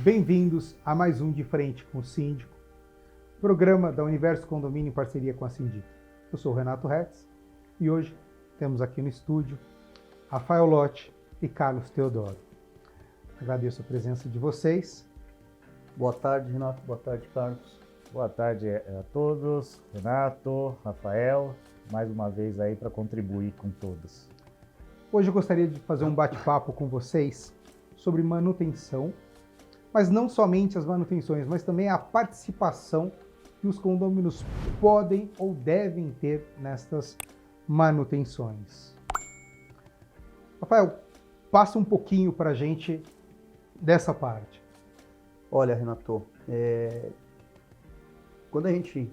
Bem-vindos a mais um De Frente com o Síndico, programa da Universo Condomínio em parceria com a Sindic. Eu sou o Renato Hertz e hoje temos aqui no estúdio Rafael Lotti e Carlos Teodoro. Agradeço a presença de vocês. Boa tarde, Renato. Boa tarde, Carlos. Boa tarde a todos, Renato, Rafael, mais uma vez aí para contribuir com todos. Hoje eu gostaria de fazer um bate-papo com vocês sobre manutenção, mas não somente as manutenções, mas também a participação que os condôminos podem ou devem ter nestas manutenções. Rafael, passa um pouquinho para a gente dessa parte. Olha, Renato, quando a gente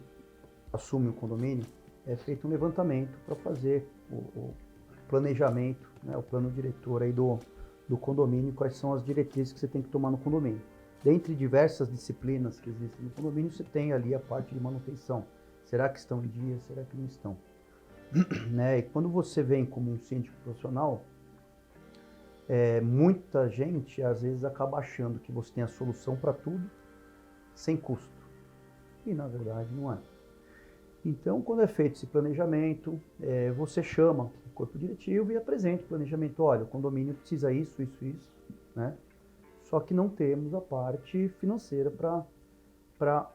assume o condomínio, é feito um levantamento para fazer o planejamento, né, o plano diretor aí do condomínio, quais são as diretrizes que você tem que tomar no condomínio. Dentre diversas disciplinas que existem no condomínio, você tem ali a parte de manutenção. Será que estão em dia? Será que não estão? Né? E quando você vem como um síndico profissional, muita gente às vezes acaba achando que você tem a solução para tudo sem custo. E na verdade não é. Então, quando é feito esse planejamento, você chama o corpo diretivo e apresenta o planejamento. Olha, o condomínio precisa isso, né? Só que não temos a parte financeira para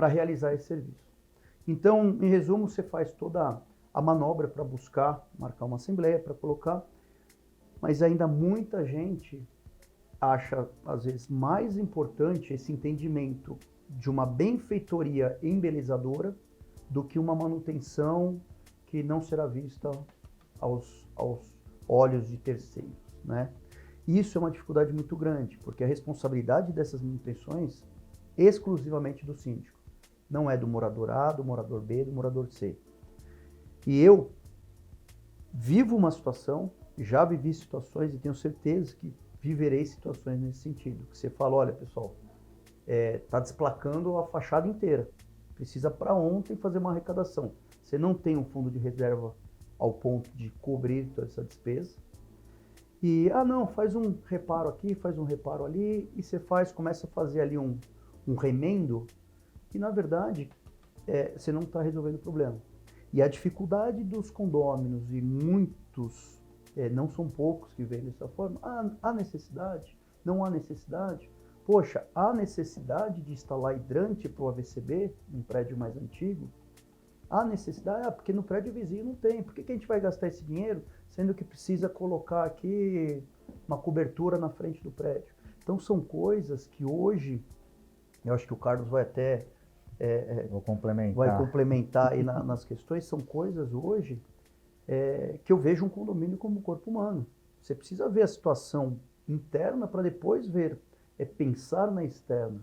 realizar esse serviço. Então, em resumo, você faz toda a manobra para buscar, marcar uma assembleia, para colocar, mas ainda muita gente acha, às vezes, mais importante esse entendimento de uma benfeitoria embelezadora do que uma manutenção que não será vista aos olhos de terceiros, né? Isso é uma dificuldade muito grande, porque a responsabilidade dessas manutenções é exclusivamente do síndico. Não é do morador A, do morador B, do morador C. E eu vivo uma situação, já vivi situações e tenho certeza que viverei situações nesse sentido. Que você fala, olha pessoal, está desplacando a fachada inteira. Precisa para ontem fazer uma arrecadação. Você não tem um fundo de reserva ao ponto de cobrir toda essa despesa. E, não, faz um reparo aqui, faz um reparo ali, e você começa a fazer ali um remendo, e na verdade, você não está resolvendo o problema. E a dificuldade dos condôminos, e muitos, não são poucos que veem dessa forma, há necessidade? Não há necessidade? Poxa, há necessidade de instalar hidrante para o AVCB, um prédio mais antigo? Há necessidade? Porque no prédio vizinho não tem. Por que a gente vai gastar esse dinheiro, sendo que precisa colocar aqui uma cobertura na frente do prédio? Então são coisas que hoje, eu acho que o Carlos vai até vai complementar aí nas questões, são coisas hoje que eu vejo um condomínio como corpo humano. Você precisa ver a situação interna para depois pensar na externa.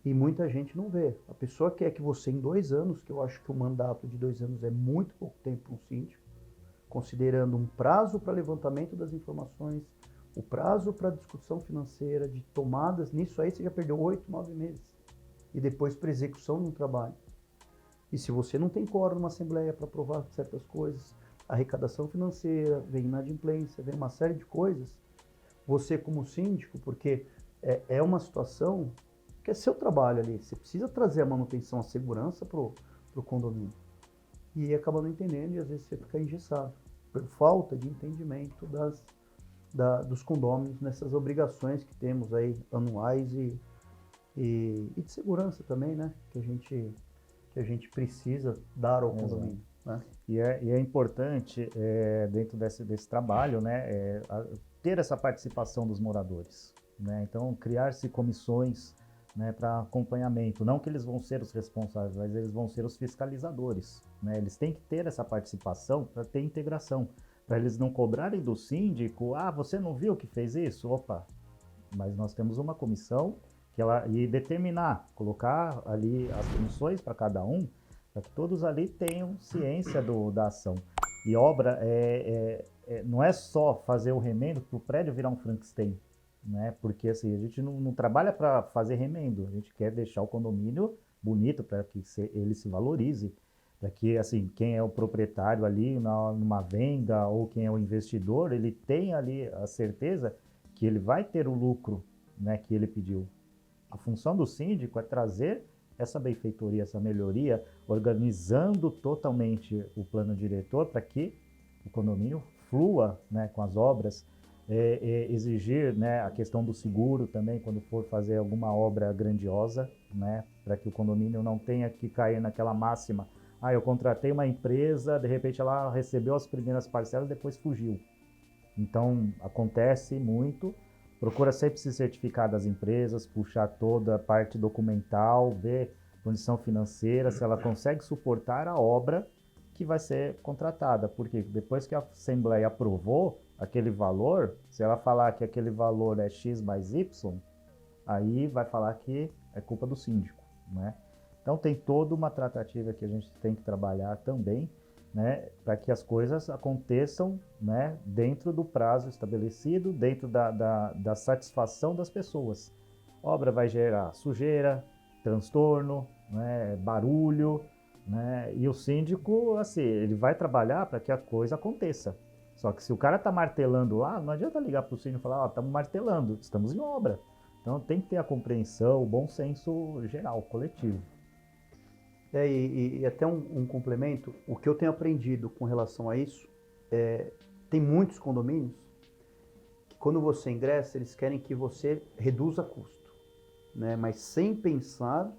E muita gente não vê. A pessoa quer que você, em 2 anos, que eu acho que o mandato de 2 anos é muito pouco tempo para um síndico, considerando um prazo para levantamento das informações, o prazo para discussão financeira, de tomadas, nisso aí você já perdeu 8, 9 meses. E depois para execução de um trabalho. E se você não tem quórum numa assembleia para aprovar certas coisas, arrecadação financeira, vem inadimplência, vem uma série de coisas, você como síndico, porque é uma situação que é seu trabalho ali, você precisa trazer a manutenção, a segurança para o condomínio. E acaba não entendendo e às vezes você fica engessado, por falta de entendimento dos condôminos nessas obrigações que temos aí anuais e de segurança também, né? Que a gente precisa dar ao condomínio. Né? E é importante, dentro desse trabalho, né, ter essa participação dos moradores. Né? Então, criar-se comissões, né, para acompanhamento. Não que eles vão ser os responsáveis, mas eles vão ser os fiscalizadores. Né? Eles têm que ter essa participação para ter integração. Para eles não cobrarem do síndico, você não viu que fez isso? Opa, mas nós temos uma comissão e determinar, colocar ali as funções para cada um, para que todos ali tenham ciência da ação. E obra não é só fazer o remendo para o prédio virar um Frankenstein. Né? Porque assim, a gente não trabalha para fazer remendo, a gente quer deixar o condomínio bonito para que ele se valorize, para que assim, quem é o proprietário ali numa venda ou quem é o investidor, ele tenha ali a certeza que ele vai ter o lucro né, que ele pediu. A função do síndico é trazer essa benfeitoria, essa melhoria, organizando totalmente o plano diretor para que o condomínio flua, né, com as obras, exigir, né, a questão do seguro também quando for fazer alguma obra grandiosa, né, para que o condomínio não tenha que cair naquela máxima: eu contratei uma empresa, de repente ela recebeu as primeiras parcelas, depois fugiu. Então acontece muito. Procura sempre se certificar das empresas, puxar toda a parte documental, ver condição financeira, se ela consegue suportar a obra que vai ser contratada. Porque depois que a Assembleia aprovou aquele valor, se ela falar que aquele valor é X mais Y, aí vai falar que é culpa do síndico, né? Então tem toda uma tratativa que a gente tem que trabalhar também, né, para que as coisas aconteçam, né, dentro do prazo estabelecido, dentro da satisfação das pessoas. A obra vai gerar sujeira, transtorno, né, barulho, né, e o síndico, assim, ele vai trabalhar para que a coisa aconteça. Só que se o cara está martelando lá, não adianta ligar para o síndico e falar: estamos martelando, estamos em obra. Então tem que ter a compreensão, o bom senso geral, coletivo. E até um complemento, o que eu tenho aprendido com relação a isso, tem muitos condomínios que quando você ingressa, eles querem que você reduza custo, né? Mas sem pensar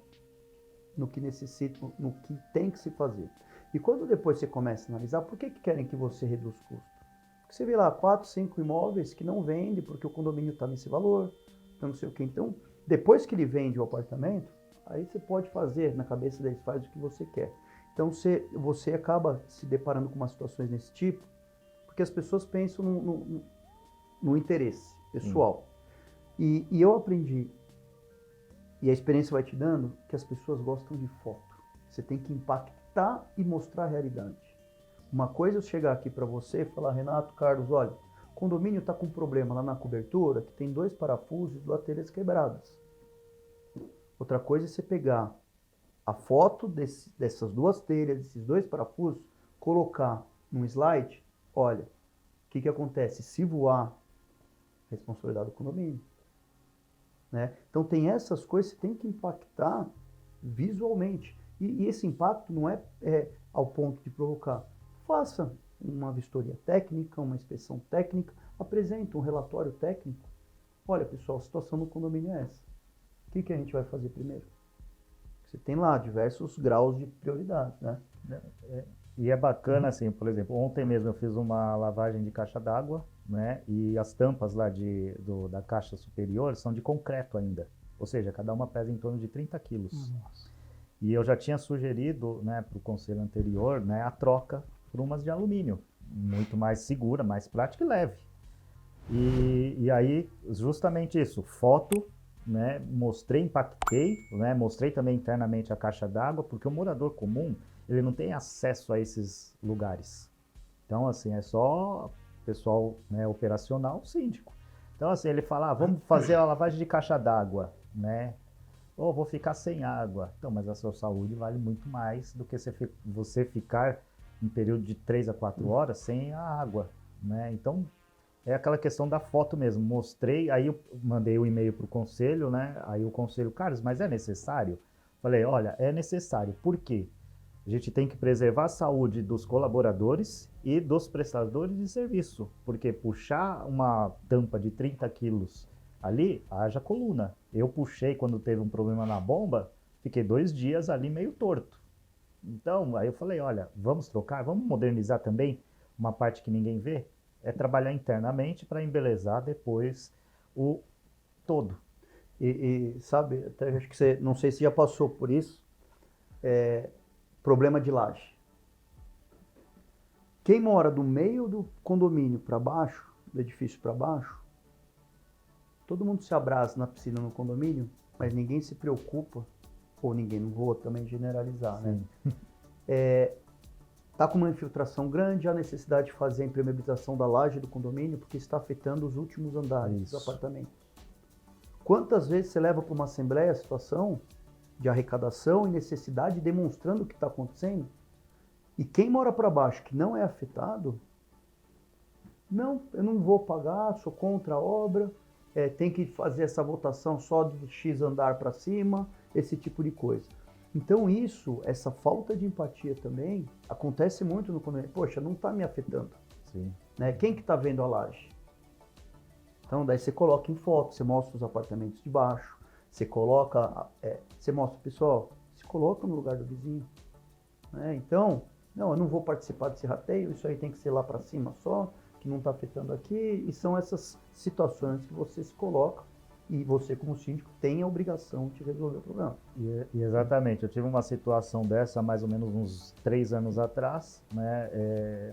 no que necessita, no que tem que se fazer. E quando depois você começa a analisar, por que querem que você reduza o custo? Porque você vê lá 4, 5 imóveis que não vendem porque o condomínio está nesse valor, então não sei o que. Então, depois que ele vende o apartamento, aí você pode fazer, na cabeça deles, faz o que você quer. Então você acaba se deparando com umas situações desse tipo, porque as pessoas pensam no interesse pessoal. E eu aprendi, e a experiência vai te dando, que as pessoas gostam de foto. Você tem que impactar e mostrar a realidade. Uma coisa é eu chegar aqui para você e falar: Renato, Carlos, olha, o condomínio está com um problema lá na cobertura, que tem 2 parafusos de telhas quebradas. Outra coisa é você pegar a foto dessas 2 telhas, desses 2 parafusos, colocar num slide. Olha, o que acontece? Se voar, responsabilidade do condomínio, né? Então tem essas coisas que você tem que impactar visualmente. E esse impacto não é ao ponto de provocar. Faça uma vistoria técnica, uma inspeção técnica, apresente um relatório técnico. Olha, pessoal, a situação do condomínio é essa. O que a gente vai fazer primeiro? Você tem lá diversos graus de prioridade, né? E é bacana, assim, por exemplo, ontem mesmo eu fiz uma lavagem de caixa d'água, né? E as tampas lá da caixa superior são de concreto ainda. Ou seja, cada uma pesa em torno de 30 quilos. Nossa. E eu já tinha sugerido, né, para o conselho anterior, né, a troca por umas de alumínio. Muito mais segura, mais prática e leve. E aí, justamente isso, foto, né, mostrei, impactei, né, mostrei também internamente a caixa d'água, porque o morador comum, ele não tem acesso a esses lugares. Então, assim, é só pessoal, né, operacional, síndico. Então, assim, ele fala: vamos fazer a lavagem de caixa d'água, né? Ou vou ficar sem água. Então, mas a sua saúde vale muito mais do que você ficar um período de 3 a 4 horas sem a água, né? Então, é aquela questão da foto mesmo. Mostrei, aí eu mandei o e-mail para o conselho, né? Aí o conselho: Carlos, mas é necessário? Falei: olha, é necessário. Por quê? A gente tem que preservar a saúde dos colaboradores e dos prestadores de serviço. Porque puxar uma tampa de 30 quilos ali, haja coluna. Eu puxei quando teve um problema na bomba, fiquei 2 dias ali meio torto. Então, aí eu falei: olha, vamos trocar, vamos modernizar também uma parte que ninguém vê. É trabalhar internamente para embelezar depois o todo. E sabe, até acho que você, não sei se já passou por isso, problema de laje. Quem mora do meio do condomínio para baixo, do edifício para baixo, todo mundo se abraça na piscina no condomínio, mas ninguém se preocupa, ou ninguém, não vou também generalizar, né? Está com uma infiltração grande, há necessidade de fazer a impermeabilização da laje do condomínio, porque está afetando os últimos andares do apartamento. Quantas vezes você leva para uma assembleia a situação de arrecadação e necessidade, demonstrando o que está acontecendo? E quem mora para baixo, que não é afetado, não, eu não vou pagar, sou contra a obra, tem que fazer essa votação só do X andar para cima, esse tipo de coisa. Então essa falta de empatia também, acontece muito no condomínio. Poxa, não está me afetando. Sim. Né? Quem que está vendo a laje? Então daí você coloca em foto, você mostra os apartamentos de baixo, você coloca, você mostra, pessoal, se coloca no lugar do vizinho. Né? Então, não, eu não vou participar desse rateio, isso aí tem que ser lá para cima só, que não está afetando aqui, e são essas situações que você se coloca e você, como síndico, tem a obrigação de resolver o problema. E exatamente, eu tive uma situação dessa mais ou menos uns 3 anos atrás, né?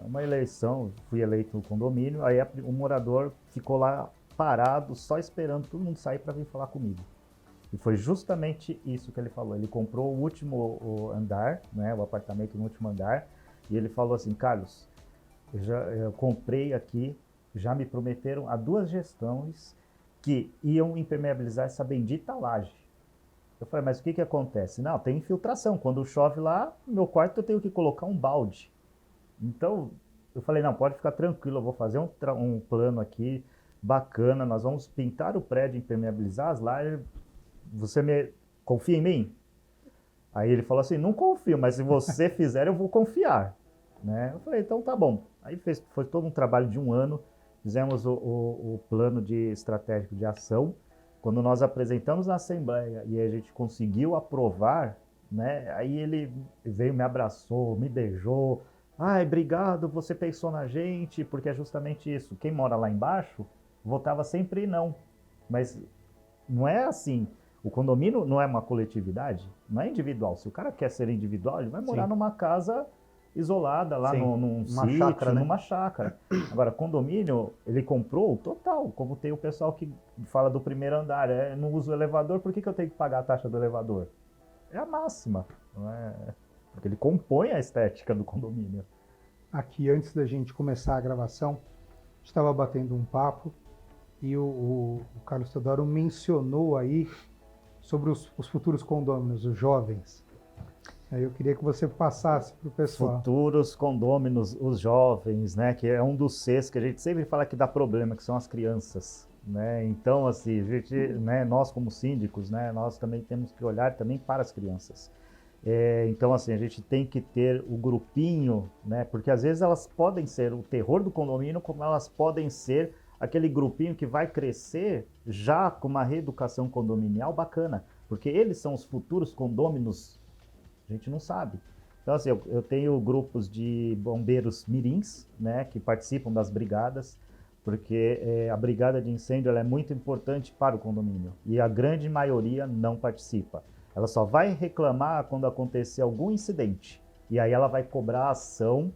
Uma eleição, fui eleito no condomínio, aí o morador ficou lá parado, só esperando todo mundo sair para vir falar comigo. E foi justamente isso que ele falou. Ele comprou o último andar, né? O apartamento no último andar, e ele falou assim: Carlos, eu comprei aqui, já me prometeram há 2 gestões que iam impermeabilizar essa bendita laje. Eu falei, mas o que acontece? Não, tem infiltração. Quando chove lá, no meu quarto eu tenho que colocar um balde. Então, eu falei, não, pode ficar tranquilo, eu vou fazer um plano aqui bacana, nós vamos pintar o prédio, impermeabilizar as lajes. Você me confia em mim? Aí ele falou assim, não confio, mas se você fizer, eu vou confiar. Né? Eu falei, então tá bom. Aí foi todo um trabalho de 1 ano, fizemos o plano estratégico de ação. Quando nós apresentamos na Assembleia e a gente conseguiu aprovar, né, aí ele veio, me abraçou, me beijou. Ai, obrigado, você pensou na gente, porque é justamente isso. Quem mora lá embaixo votava sempre não. Mas não é assim. O condomínio não é uma coletividade, não é individual. Se o cara quer ser individual, ele vai morar numa casa isolada, lá num sítio, chácara, né? Numa chácara. Agora, condomínio, ele comprou o total, como tem o pessoal que fala do primeiro andar, não usa o elevador, por que eu tenho que pagar a taxa do elevador? É a máxima, não é? Porque ele compõe a estética do condomínio. Aqui, antes da gente começar a gravação, a gente estava batendo um papo e o Carlos Teodoro mencionou aí sobre os futuros condôminos, os jovens. Aí eu queria que você passasse para o pessoal. Futuros condôminos, os jovens, né? Que é um dos Cs que a gente sempre fala que dá problema, que são as crianças. Né? Então, assim, a gente, né, nós como síndicos, né, nós também temos que olhar também para as crianças. Então, assim, a gente tem que ter o grupinho, né? Porque às vezes elas podem ser o terror do condomínio, como elas podem ser aquele grupinho que vai crescer já com uma reeducação condominial bacana. Porque eles são os futuros condôminos. A gente não sabe. Então, assim, eu tenho grupos de bombeiros mirins, né, que participam das brigadas, porque a brigada de incêndio ela é muito importante para o condomínio. E a grande maioria não participa. Ela só vai reclamar quando acontecer algum incidente. E aí ela vai cobrar a ação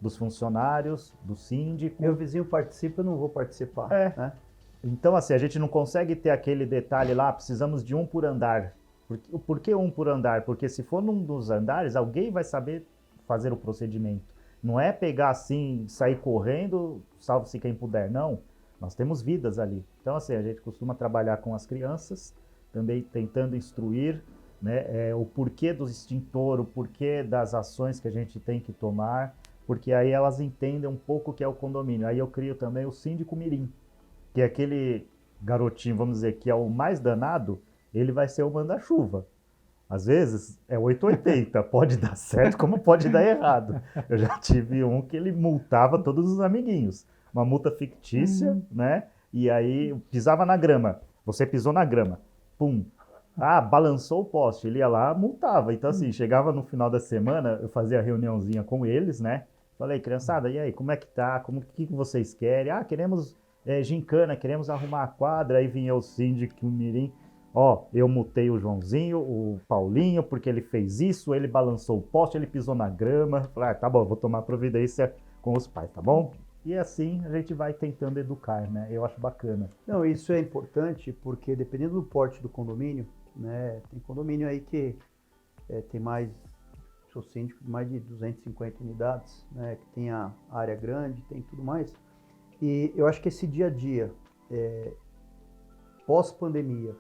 dos funcionários, do síndico. Meu vizinho participa, eu não vou participar. Né? Então, assim, a gente não consegue ter aquele detalhe lá, precisamos de 1 por andar. Por que 1 por andar? Porque se for num dos andares, alguém vai saber fazer o procedimento. Não é pegar assim, sair correndo, salve-se quem puder, não. Nós temos vidas ali. Então, assim, a gente costuma trabalhar com as crianças, também tentando instruir, né, o porquê do extintor, o porquê das ações que a gente tem que tomar, porque aí elas entendem um pouco o que é o condomínio. Aí eu crio também o síndico mirim, que é aquele garotinho, vamos dizer, que é o mais danado, ele vai ser o manda-chuva. Às vezes é 880, pode dar certo como pode dar errado. Eu já tive um que ele multava todos os amiguinhos. Uma multa fictícia, né? E aí pisava na grama. Você pisou na grama. Pum. Ah, balançou o poste. Ele ia lá, multava. Então assim, chegava no final da semana, eu fazia a reuniãozinha com eles, né? Falei, criançada, e aí, como é que tá? O que vocês querem? Ah, queremos gincana, queremos arrumar a quadra. Aí vinha o síndico, o mirim. Ó, eu mutei o Joãozinho, o Paulinho, porque ele fez isso, ele balançou o poste, ele pisou na grama. Falei, tá bom, vou tomar providência com os pais, tá bom? E assim a gente vai tentando educar, né? Eu acho bacana. Não, isso é importante porque dependendo do porte do condomínio, né? Tem condomínio aí que tem mais, sou síndico de mais de 250 unidades, né? Que tem a área grande, tem tudo mais. E eu acho que esse dia a dia, pós-pandemia,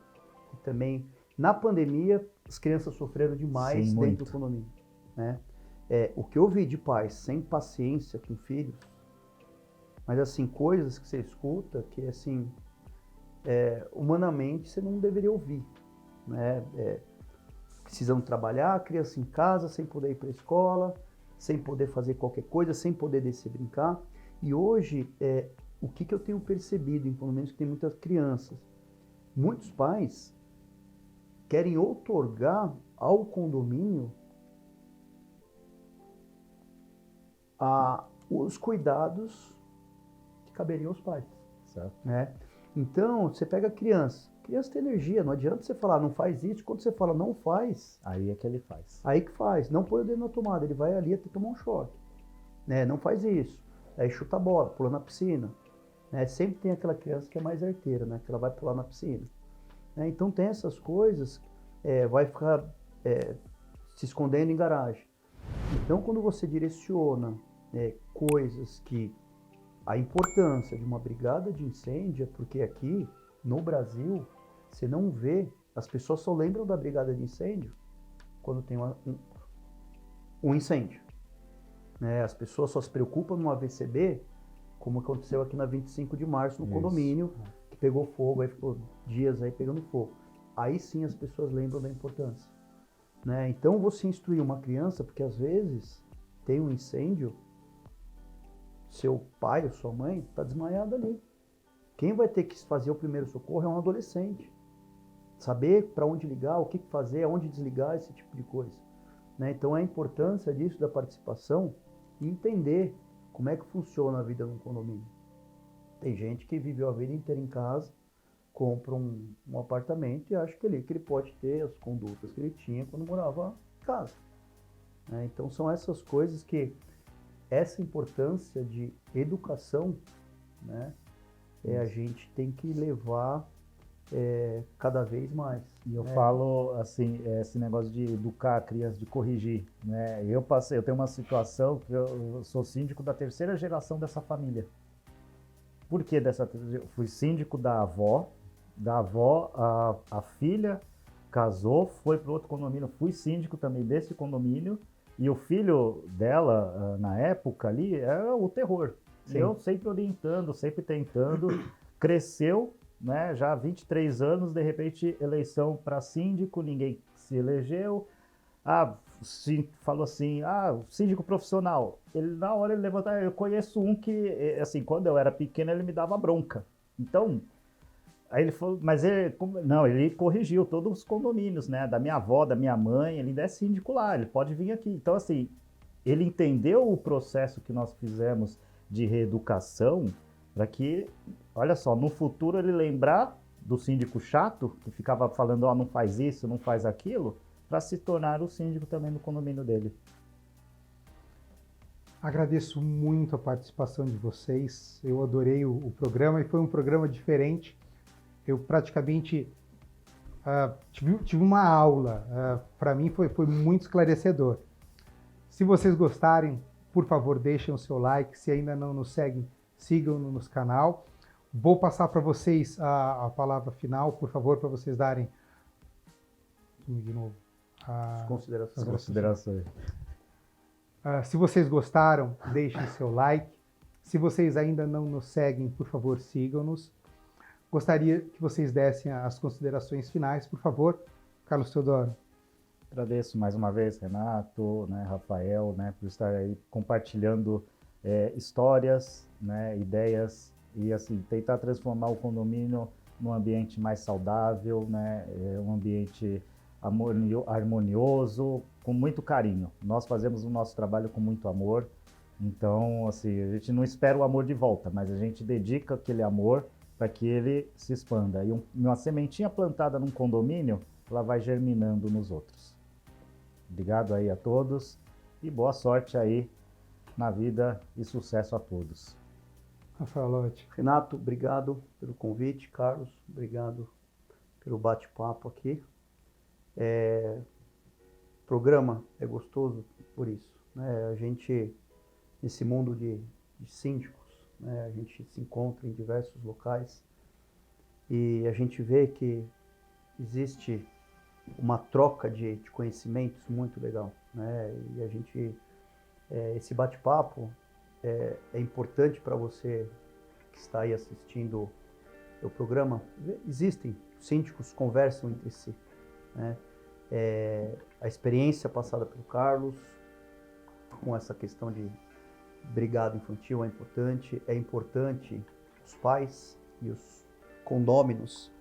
e também na pandemia as crianças sofreram demais. Sim, dentro do condomínio, né? O que eu vi de pais sem paciência com filhos, mas assim, coisas que você escuta que assim, humanamente você não deveria ouvir, né? Precisam trabalhar, a criança em casa, sem poder ir para a escola, sem poder fazer qualquer coisa, sem poder descer brincar. E hoje, o que eu tenho percebido em condomínios que tem muitas crianças? Muitos pais querem outorgar ao condomínio os cuidados que caberiam aos pais. Certo. Né? Então, você pega a criança tem energia, não adianta você falar não faz isso, quando você fala não faz, Aí é que ele faz. aí que faz, não põe o dedo na tomada, ele vai ali até tomar um choque, né? Não faz isso, aí chuta a bola, pula na piscina, né? Sempre tem aquela criança que é mais arteira, né? Que ela vai pular na piscina, né? Então tem essas coisas, vai ficar se escondendo em garagem. Então quando você direciona coisas que a importância de uma brigada de incêndio, porque aqui no Brasil você não vê, as pessoas só lembram da brigada de incêndio quando tem um incêndio, né? As pessoas só se preocupam no AVCB, como aconteceu aqui na 25 de março no condomínio, que pegou fogo, aí ficou dias aí pegando fogo. Aí sim as pessoas lembram da importância, né? Então você instruir uma criança, porque às vezes tem um incêndio, seu pai ou sua mãe está desmaiado ali. Quem vai ter que fazer o primeiro socorro é um adolescente. Saber para onde ligar, o que fazer, aonde desligar, esse tipo de coisa, né? Então a importância disso, da participação, e entender como é que funciona a vida num condomínio. Tem gente que viveu a vida inteira em casa, compra um apartamento e acha que ele pode ter as condutas que ele tinha quando morava em casa, né? Então são essas coisas que, essa importância de educação, né, a gente tem que levar cada vez mais. E eu falo assim, esse negócio de educar a criança, de corrigir, né? Eu tenho uma situação que eu sou síndico da terceira geração dessa família. Por que eu fui síndico da avó, a filha casou, foi para outro condomínio, fui síndico também desse condomínio, e o filho dela, na época ali, era o terror. Sim. Eu sempre orientando, sempre tentando, cresceu, né, já há 23 anos, de repente, eleição para síndico, ninguém se elegeu. Falou assim, síndico profissional. Na hora ele levantou, eu conheço um que, assim, quando eu era pequeno, ele me dava bronca. Então, aí ele falou, mas ele corrigiu todos os condomínios, né, da minha avó, da minha mãe, ele ainda é síndico lá, ele pode vir aqui. Então, assim, ele entendeu o processo que nós fizemos de reeducação, para que, olha só, no futuro ele lembrar do síndico chato, que ficava falando, não faz isso, não faz aquilo, para se tornar o síndico também no condomínio dele. Agradeço muito a participação de vocês, eu adorei o programa e foi um programa diferente. Eu praticamente tive uma aula, para mim foi muito esclarecedor. Se vocês gostarem, por favor, deixem o seu like, se ainda não nos seguem, sigam-nos no canal. Vou passar para vocês a palavra final, por favor, para vocês darem de novo as considerações. Se vocês gostaram, deixem seu like. Se vocês ainda não nos seguem, por favor, sigam-nos. Gostaria que vocês dessem as considerações finais, por favor. Carlos Teodoro. Agradeço mais uma vez, Renato, né, Rafael, né, por estar aí compartilhando histórias, né, ideias e assim tentar transformar o condomínio num ambiente mais saudável, né, um ambiente harmonioso, com muito carinho. Nós fazemos o nosso trabalho com muito amor, então assim, a gente não espera o amor de volta, mas a gente dedica aquele amor para que ele se expanda. E uma sementinha plantada num condomínio, ela vai germinando nos outros. Obrigado aí a todos e boa sorte aí na vida e sucesso a todos. Rafael Lotti. Renato, obrigado pelo convite. Carlos, obrigado pelo bate-papo aqui. O programa é gostoso por isso, né? A gente, nesse mundo de síndicos, né, a gente se encontra em diversos locais e a gente vê que existe uma troca de conhecimentos muito legal, né? E a gente, esse bate-papo é importante para você que está aí assistindo o programa, existem, os síndicos conversam entre si, né? A experiência passada pelo Carlos com essa questão de brigada infantil é importante os pais e os condôminos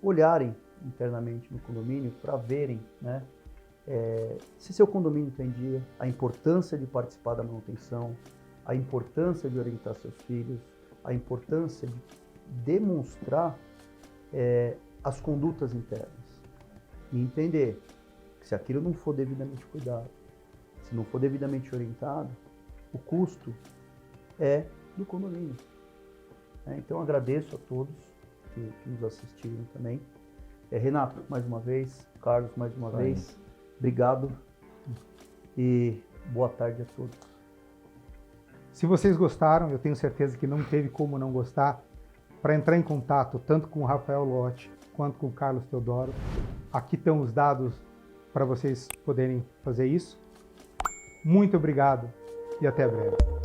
olharem internamente no condomínio para verem, né, se seu condomínio está em dia, a importância de participar da manutenção, a importância de orientar seus filhos, a importância de demonstrar as condutas internas e entender que se aquilo não for devidamente cuidado, se não for devidamente orientado, o custo é do condomínio. Então agradeço a todos que nos assistiram também. Renato, mais uma vez, Carlos, mais uma vez, obrigado e boa tarde a todos. Se vocês gostaram, eu tenho certeza que não teve como não gostar, para entrar em contato tanto com o Rafael Lotti quanto com o Carlos Teodoro, aqui estão os dados para vocês poderem fazer isso. Muito obrigado e até breve.